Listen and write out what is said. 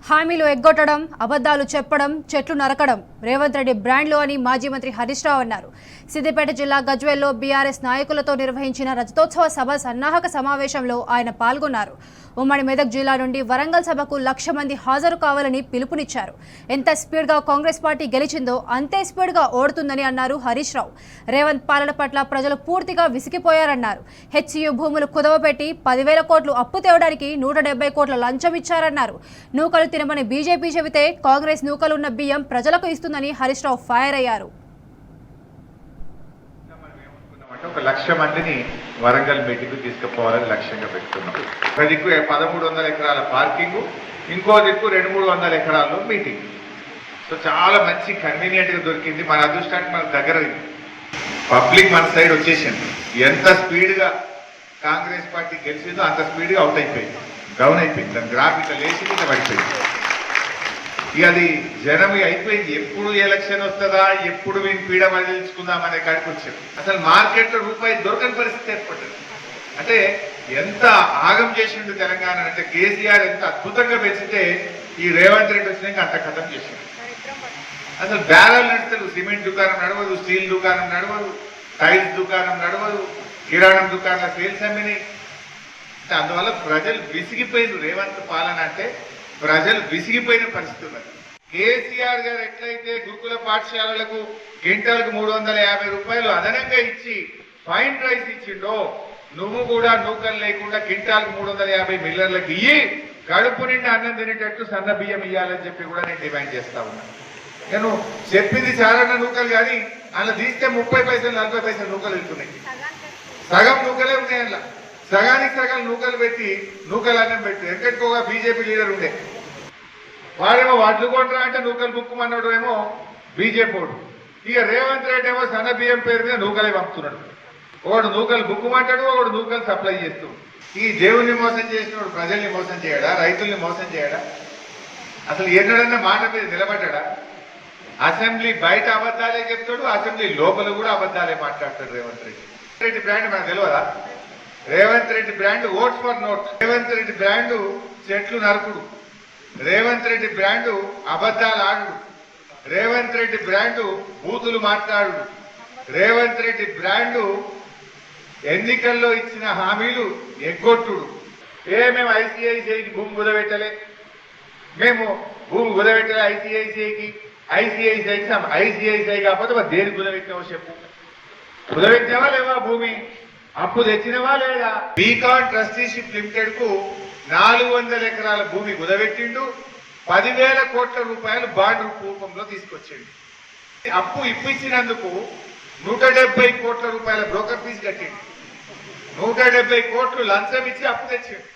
హామీలు ఎగ్గొట్టడం, అబద్ధాలు చెప్పడం, చెట్లు నరకడం రేవంత్ రెడ్డి బ్రాండ్లు అని మాజీ మంత్రి హరీష్ రావు అన్నారు. సిద్దిపేట జిల్లా గజ్వేల్లో బీఆర్ఎస్ నాయకులతో నిర్వహించిన రజతోత్సవ సభ సన్నాహక సమావేశంలో ఆయన పాల్గొన్నారు. ఉమ్మడి మెదక్ జిల్లా నుండి వరంగల్ సభకు 1,00,000 మంది హాజరు కావాలని పిలుపునిచ్చారు. ఎంత స్పీడ్గా కాంగ్రెస్ పార్టీ గెలిచిందో అంతే స్పీడ్గా ఓడుతుందని అన్నారు హరీష్ రావు. రేవంత్ పాలన పట్ల ప్రజలు పూర్తిగా విసిగిపోయారన్నారు. హెచ్సియు భూములు కుదవపెట్టి 10,000 కోట్లు అప్పు తేవడానికి 170 కోట్ల లంచం ఇచ్చారన్నారు. నూకలు తినమని బీజేపీ చెబితే కాంగ్రెస్ నూకలున్న బియ్యం ప్రజలకు ఇస్తుందని హరీష్ రావు ఫైర్ అయ్యారు. ఒక 1,00,000 మందిని వరంగల్ మీటింగ్ తీసుకుపోవాలని లక్ష్యంగా పెట్టుకున్నాం. ఒక దిక్కు 1,300 ఎకరాల పార్కింగ్, ఇంకో దిక్కు 200-300 ఎకరాల్లో మీటింగ్. సో చాలా మంచి కన్వీనియంట్ గా దొరికింది. మన అదృష్టానికి మన దగ్గర పబ్లిక్ మన సైడ్ వచ్చేసింది. ఎంత స్పీడ్ గా కాంగ్రెస్ పార్టీ గెలిచిందో అంత స్పీడ్ గా అవుట్ అయిపోయింది, డౌన్ అయిపోయింది. దాని గ్రాఫిక్ లేచి పడిపోయింది. ఇక అది జనం అయిపోయింది. ఎప్పుడు ఎలక్షన్ వస్తుందా, ఎప్పుడు మేము పీడ వదిలించుకుందాం అనే కాడికి వచ్చారు. అసలు మార్కెట్లో రూపాయి దొరకని పరిస్థితి ఏర్పడ్డది. అంటే ఎంత ఆగం చేసిండు తెలంగాణ అంటే, కేసీఆర్ ఎంత అద్భుతంగా పెంచితే ఈ రేవంత్ రెడ్డి వచ్చినాక అంత కథం చేసిండు. అసలు బ్యారల్ నడుస్తారు. సిమెంట్ దుకాణం నడవదు, స్టీల్ దుకాణం నడవదు, టైల్స్ దుకాణం నడవదు, కిరాణం దుకాణాల సేల్స్ అమ్మినాయి. అందువల్ల ప్రజలు విసిగిపోయిన రేవంత్ పాలన అంటే ప్రజలు విసిగిపోయిన పరిస్థితి ఉన్నది. కేసీఆర్ గారు ఎట్లయితే గురుకుల పాఠశాలలకు క్వింటాల్కు 350 రూపాయలు అదనంగా ఇచ్చి ఫైన్ రైస్ ఇచ్చిండో, నువ్వు కూడా నూకలు లేకుండా క్వింటాల్కు 350 మిల్లర్లకు ఇయ్యి కడుపు నిండా అన్నం తినేటట్టు సన్న బియ్యం ఇయ్యాలని చెప్పి కూడా నేను డిమాండ్ చేస్తా ఉన్నాను. నేను చెప్పింది చారన్న నూకలు కానీ అలా తీస్తే 30 పైసలు 40 పైసలు నూకలు వెళ్తున్నాయి. సగం నూకలే ఉన్నాయి. అలా సగానికి సగాలు నూకలు పెట్టి నూకలు అన్నం పెట్టి ఎక్కడికోగా బీజేపీ లీడర్ ఉండే వాడేమో వడ్లు కొంటరా అంటే నూకలు బుక్కుమన్నాడు ఏమో బీజేపీ వాడు. ఇక రేవంత్ రెడ్డి ఏమో సన్న బియ్యం పేరు మీద నూకలే పంపుతున్నాడు. ఒకడు నూకలు బుక్కుమంటాడు, ఒకడు నూకలు సప్లై చేస్తూ. ఈ దేవుణ్ణి మోసం చేసినోడు ప్రజల్ని మోసం చేయడా, రైతుల్ని మోసం చేయడా? అసలు ఎన్నడన్నా మాట మీద నిలబడ్డా? అసెంబ్లీ బయట అబద్ధాలే చెప్తాడు, అసెంబ్లీ లోపల కూడా అబద్ధాలే మాట్లాడతాడు రేవంత్ రెడ్డి. రెడ్డి బ్రాండ్ మనకు తెలియదా? Revanth Reddy brand vote for note. Revanth Reddy brand చెట్లు నరుకుడు. రేవంత్ రెడ్డి బ్రాండ్ అబద్ధాలు ఆడుడు. రేవంత్ రెడ్డి బ్రాండ్ బూతులు మాట్లాడు. రేవంత్ రెడ్డి బ్రాండ్ ఎన్నికల్లో ఇచ్చిన హామీలు ఎగ్గొట్టుడు. మేము ఐసీఐసీఐకి భూమి కుదబెట్టలే, మేము భూమి కుదబెట్టలే ఐసీఐసీఐకి. ఐసీఐసీఐ కాకపోతే మరి దేనికి కుదబెట్టినావో చెప్పు. కుదబెట్టినావా లేవా భూమి? అప్పు తెచ్చినవా లేదా? బీకాన్ ట్రస్టీషిప్ లిమిటెడ్ కు 400 ఎకరాల భూమి కుదబెట్టిండు. 10,000 కోట్ల రూపాయలు బాండ్ రూపంలో తీసుకొచ్చిండు. అప్పు ఇప్పించినందుకు 170 కోట్ల రూపాయల బ్రోకర్ ఫీజు కట్టిండు. 170 కోట్లు లంచం ఇచ్చి అప్పు తెచ్చిండు.